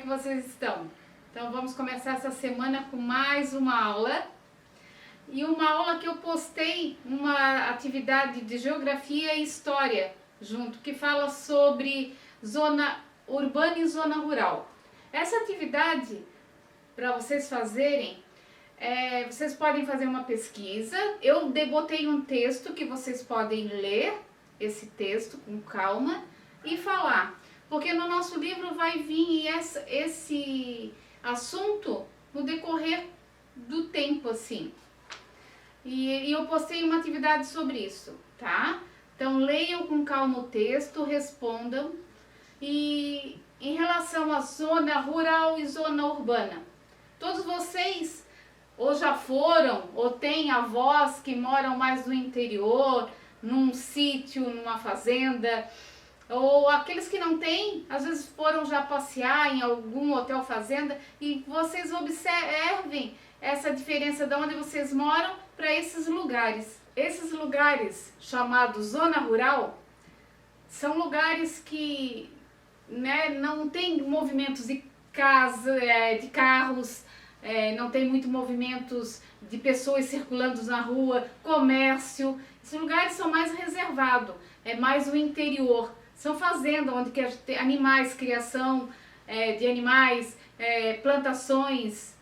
que vocês estão? Então vamos começar essa semana com mais uma aula. E uma aula que eu postei, uma atividade de geografia e história junto, que fala sobre zona urbana e zona rural. Essa atividade, para vocês fazerem, vocês podem fazer uma pesquisa. Eu botei um texto que vocês podem ler, esse texto com calma, e falar. Porque no nosso livro vai vir esse assunto no decorrer do tempo, assim. E eu postei uma atividade sobre isso, tá? Então leiam com calma o texto, respondam. E em relação à zona rural e zona urbana, todos vocês ou já foram, ou têm avós que moram mais no interior, num sítio, numa fazenda, ou aqueles que não têm, às vezes foram já passear em algum hotel fazenda, e vocês observem essa diferença de onde vocês moram para esses lugares. Esses lugares chamados zona rural são lugares que não tem movimentos de de carros, não tem muito movimentos de pessoas circulando na rua, comércio. Esses lugares são mais reservados, é mais o interior. São fazendas onde tem animais, criação de animais, plantações,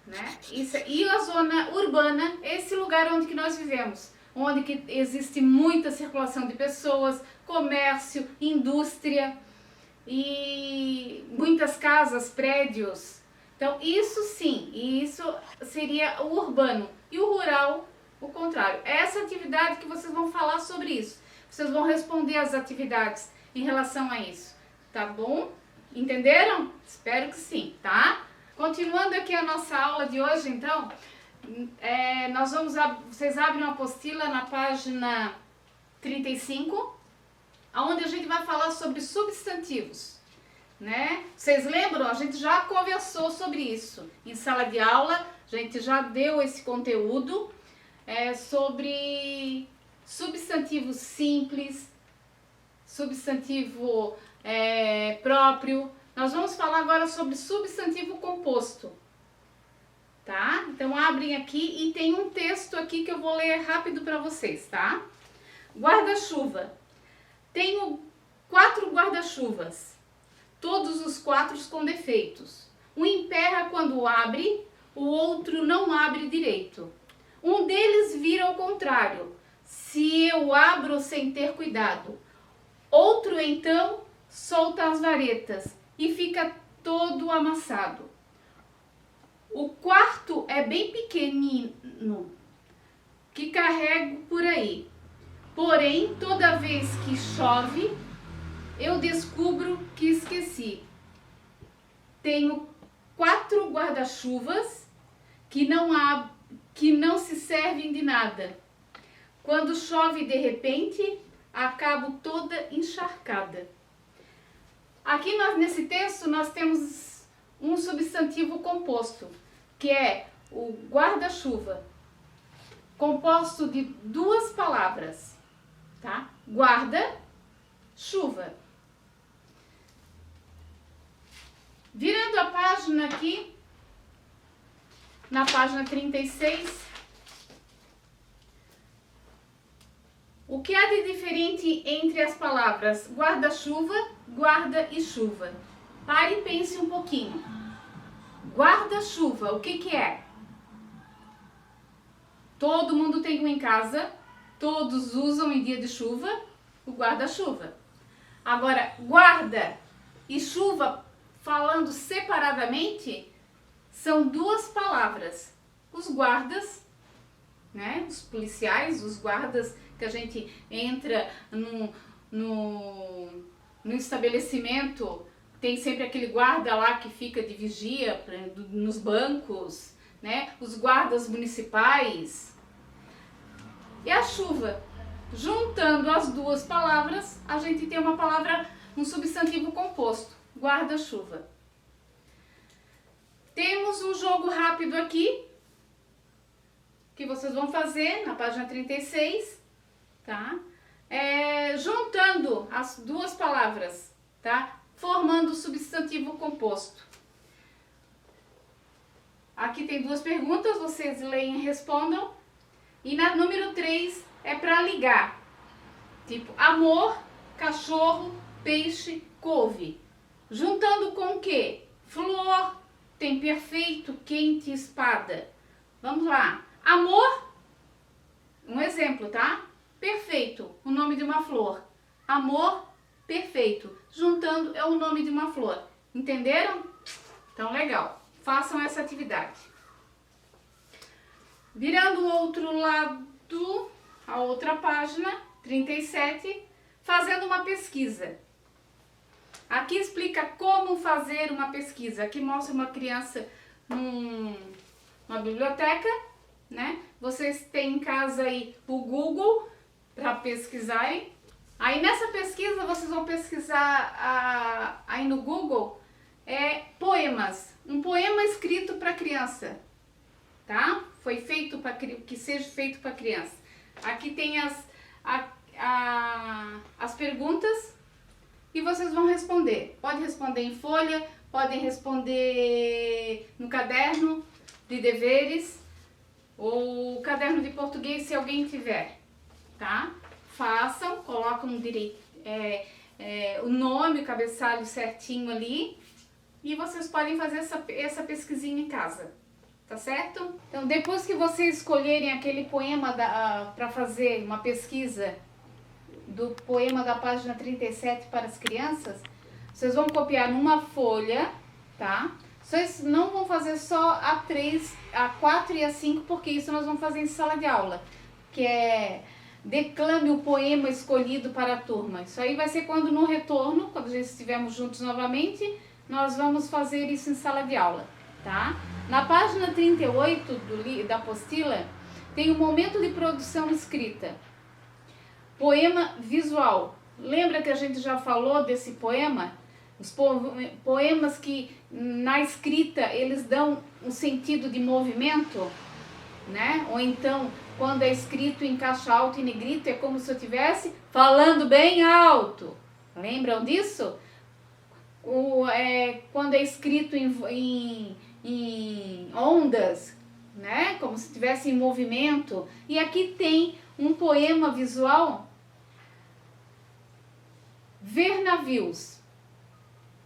né? E a zona urbana, esse lugar onde que nós vivemos, onde que existe muita circulação de pessoas, comércio, indústria e muitas casas, prédios. Então isso sim, isso seria o urbano. E o rural, o contrário. Essa atividade que vocês vão falar sobre isso. Vocês vão responder as atividades em relação a isso, tá bom? Entenderam? Espero que sim, tá? Continuando aqui a nossa aula de hoje, então, vocês abrem uma apostila na página 35, onde a gente vai falar sobre substantivos, né? Vocês lembram? A gente já conversou sobre isso em sala de aula, a gente já deu esse conteúdo sobre substantivo simples, substantivo próprio. Nós vamos falar agora sobre substantivo composto, tá? Então abrem aqui e tem um texto aqui que eu vou ler rápido para vocês, tá? Guarda-chuva. Tenho 4 guarda-chuvas, todos os 4 com defeitos. Um emperra quando abre, o outro não abre direito. Um deles vira ao contrário, se eu abro sem ter cuidado. Outro então solta as varetas e fica todo amassado. O quarto é bem pequenino, que carrego por aí. Porém, toda vez que chove, eu descubro que esqueci. Tenho 4 guarda-chuvas que não se servem de nada. Quando chove de repente, acabo toda encharcada. Aqui nesse texto nós temos um substantivo composto, que é o guarda-chuva, composto de 2 palavras, tá? Guarda, chuva. Virando a página aqui, na página 36, o que há de diferente entre as palavras guarda-chuva, guarda e chuva? Pare e pense um pouquinho. Guarda-chuva, o que é? Todo mundo tem um em casa, todos usam em dia de chuva o guarda-chuva. Agora, guarda e chuva, falando separadamente, são 2 palavras. Os guardas, né? Os policiais, os guardas que a gente entra no estabelecimento, tem sempre aquele guarda lá que fica de vigia nos bancos, né? Os guardas municipais. E a chuva. Juntando as 2 palavras, a gente tem uma palavra, um substantivo composto, guarda-chuva. Temos um jogo rápido aqui, que vocês vão fazer na página 36, tá? Juntando as 2 palavras, tá? Formando o substantivo composto. Aqui tem 2 perguntas, vocês leem e respondam. E na número 3 é para ligar. Tipo, amor, cachorro, peixe, couve. Juntando com o quê? Flor, tem perfeito, quente, espada. Vamos lá. Amor, um exemplo, tá? Perfeito, o nome de uma flor. Amor, perfeito. Juntando é o nome de uma flor. Entenderam? Então, legal. Façam essa atividade. Virando o outro lado, a outra página, 37, fazendo uma pesquisa. Aqui explica como fazer uma pesquisa. Aqui mostra uma criança numa biblioteca, né? Vocês têm em casa aí o Google para pesquisarem. Aí nessa pesquisa vocês vão pesquisar aí no Google poemas. Um poema escrito para criança, tá? Foi feito para que seja feito para criança. Aqui tem as perguntas e vocês vão responder. Pode responder em folha, podem responder no caderno de deveres ou caderno de português se alguém tiver, tá? Façam, colocam o nome, o cabeçalho certinho ali e vocês podem fazer essa pesquisinha em casa, tá certo? Então, depois que vocês escolherem aquele poema para fazer uma pesquisa do poema da página 37 para as crianças, vocês vão copiar numa folha, tá? Vocês não vão fazer só a 3, a 4 e a 5, porque isso nós vamos fazer em sala de aula, que é declame o poema escolhido para a turma. Isso aí vai ser quando no retorno, quando já estivermos juntos novamente, nós vamos fazer isso em sala de aula, tá? Na página 38 da apostila, tem o momento de produção escrita. Poema visual. Lembra que a gente já falou desse poema? Os poemas que na escrita eles dão um sentido de movimento, né? Ou então, quando é escrito em caixa alta e negrito, é como se eu estivesse falando bem alto. Lembram disso? Quando é escrito em ondas, né? Como se estivesse em movimento. E aqui tem um poema visual. Ver navios.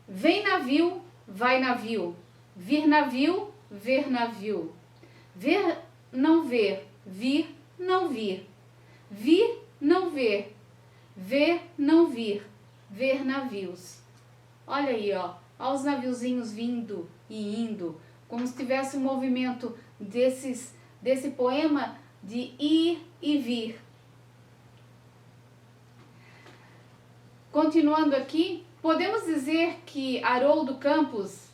Vem navio, vai navio. Vir navio, ver navio. Ver, não ver. Vir, não vir. Vir, não ver. Ver, não vir. Ver navios. Olha aí, ó. Olha os naviozinhos vindo e indo. Como se tivesse um movimento desse poema de ir e vir. Continuando aqui, podemos dizer que Haroldo Campos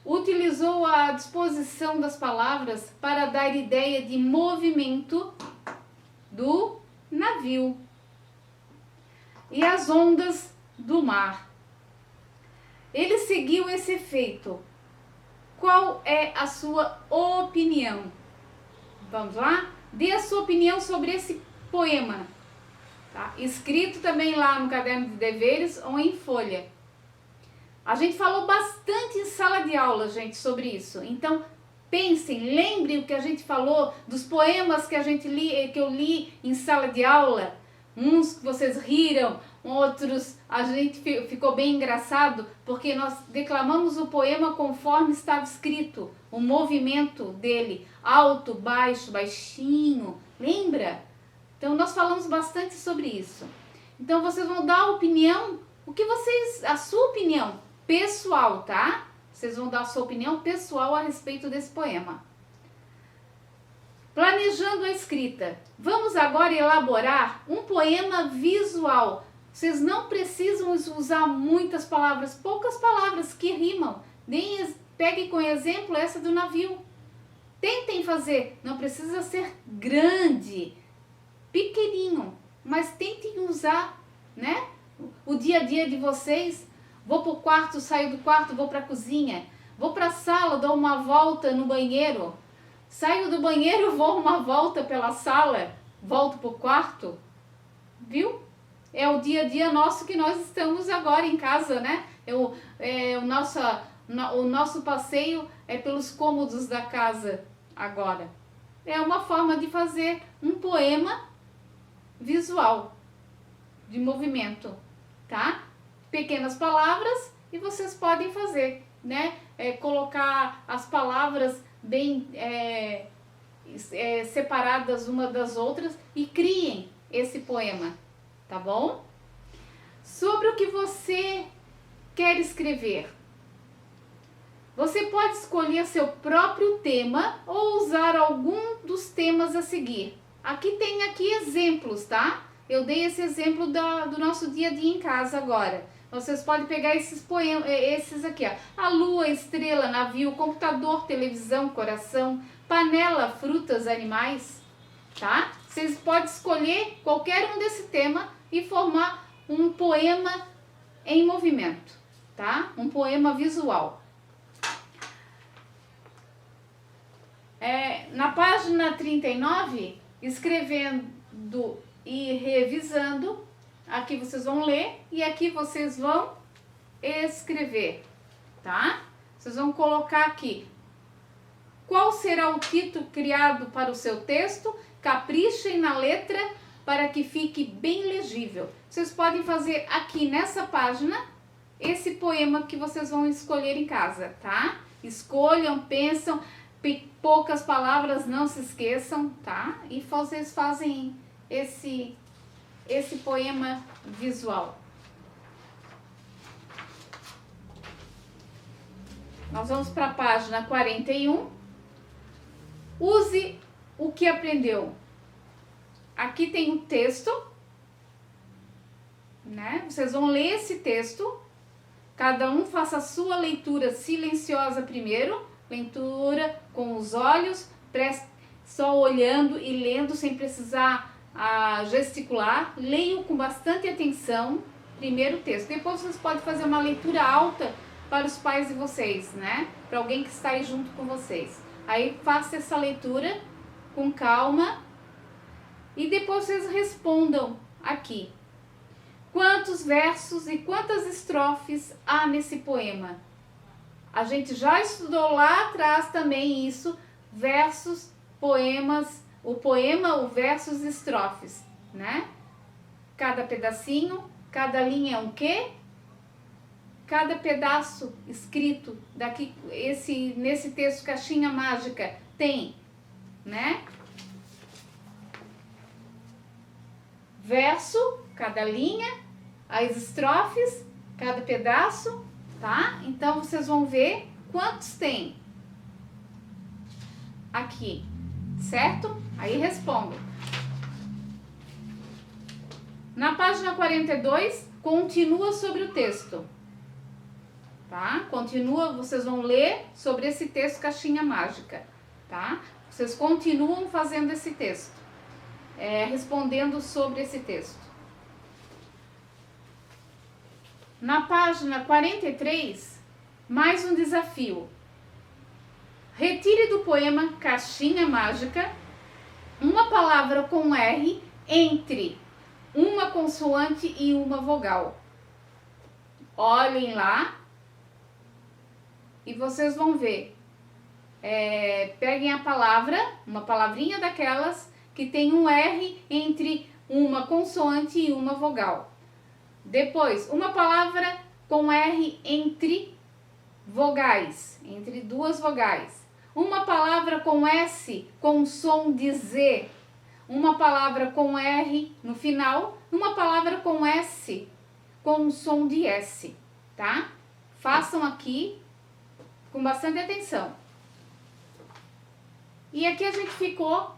utilizou a disposição das palavras para dar ideia de movimento do navio e as ondas do mar. Ele seguiu esse efeito. Qual é a sua opinião? Vamos lá? Dê a sua opinião sobre esse poema. Tá? Escrito também lá no caderno de deveres ou em folha. A gente falou bastante em sala de aula, gente, sobre isso. Então, pensem, lembrem o que a gente falou dos poemas que eu li em sala de aula. Uns que vocês riram, outros a gente ficou bem engraçado, porque nós declamamos o poema conforme estava escrito, o movimento dele, alto, baixo, baixinho, lembra? Então nós falamos bastante sobre isso. Então vocês vão dar a opinião, a sua opinião pessoal, tá? Vocês vão dar a sua opinião pessoal a respeito desse poema. Planejando a escrita. Vamos agora elaborar um poema visual. Vocês não precisam usar muitas palavras, poucas palavras que rimam. Pegue com exemplo essa do navio. Tentem fazer, não precisa ser grande, pequenininho, mas tentem usar, né? O dia a dia de vocês. Vou para o quarto, saio do quarto, vou para a cozinha. Vou para a sala, dou uma volta no banheiro. Saio do banheiro, vou uma volta pela sala, volto para o quarto. Viu? É o dia a dia nosso que nós estamos agora em casa, né? o nosso passeio é pelos cômodos da casa agora. É uma forma de fazer um poema visual, de movimento, tá? Pequenas palavras e vocês podem fazer, né? Colocar as palavras bem separadas uma das outras e criem esse poema, tá bom? Sobre o que você quer escrever. Você pode escolher seu próprio tema ou usar algum dos temas a seguir. Aqui tem exemplos, tá? Eu dei esse exemplo do nosso dia a dia em casa agora. Vocês podem pegar esses poemas, esses aqui, ó. A lua, estrela, navio, computador, televisão, coração, panela, frutas, animais, tá? Vocês podem escolher qualquer um desse tema e formar um poema em movimento, tá? Um poema visual. Na página 39, escrevendo e revisando, aqui vocês vão ler e aqui vocês vão escrever, tá? Vocês vão colocar aqui qual será o título criado para o seu texto, caprichem na letra para que fique bem legível. Vocês podem fazer aqui nessa página esse poema que vocês vão escolher em casa, tá? Escolham, pensam, poucas palavras, não se esqueçam, tá? E vocês fazem esse poema visual. Nós vamos para a página 41. Use o que aprendeu. Aqui tem um texto, né? Vocês vão ler esse texto. Cada um faça a sua leitura silenciosa primeiro. Leitura com os olhos, só olhando e lendo sem precisar gesticular. Leiam com bastante atenção primeiro o texto. Depois vocês podem fazer uma leitura alta para os pais de vocês, né? Para alguém que está aí junto com vocês. Aí faça essa leitura com calma e depois vocês respondam aqui. Quantos versos e quantas estrofes há nesse poema? A gente já estudou lá atrás também isso, versos, poemas, o versos e estrofes, né? Cada pedacinho, cada linha é um quê? Cada pedaço escrito daqui, nesse texto Caixinha Mágica tem, né? Verso, cada linha, as estrofes, cada pedaço, tá? Então vocês vão ver quantos tem aqui, certo? Aí respondam. Na página 42, continua sobre o texto, tá? Continua, vocês vão ler sobre esse texto Caixinha Mágica, tá? Vocês continuam fazendo esse texto, respondendo sobre esse texto. Na página 43, mais um desafio. Retire do poema Caixinha Mágica uma palavra com R entre uma consoante e uma vogal. Olhem lá e vocês vão ver. Peguem a palavra, uma palavrinha daquelas que tem um R entre uma consoante e uma vogal. Depois, uma palavra com R entre vogais, entre duas vogais. Uma palavra com S com som de Z. Uma palavra com R no final. Uma palavra com S com som de S, tá? Façam aqui com bastante atenção. E aqui a gente ficou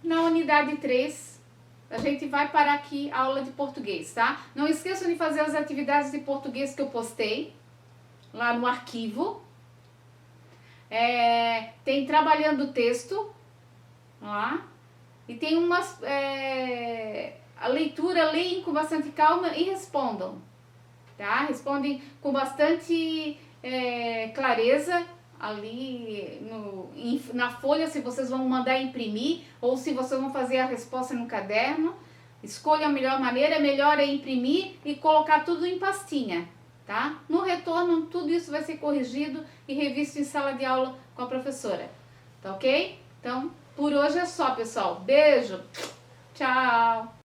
na unidade 3. A gente vai parar aqui a aula de português, tá? Não esqueçam de fazer as atividades de português que eu postei lá no arquivo. Tem trabalhando o texto lá. E tem umas... a leitura, leem com bastante calma e respondam, tá? Respondem com bastante clareza ali na folha, se vocês vão mandar imprimir ou se vocês vão fazer a resposta no caderno. Escolha a melhor maneira, melhor é imprimir e colocar tudo em pastinha, tá? No retorno, tudo isso vai ser corrigido e revisto em sala de aula com a professora, tá ok? Então, por hoje é só, pessoal. Beijo, tchau!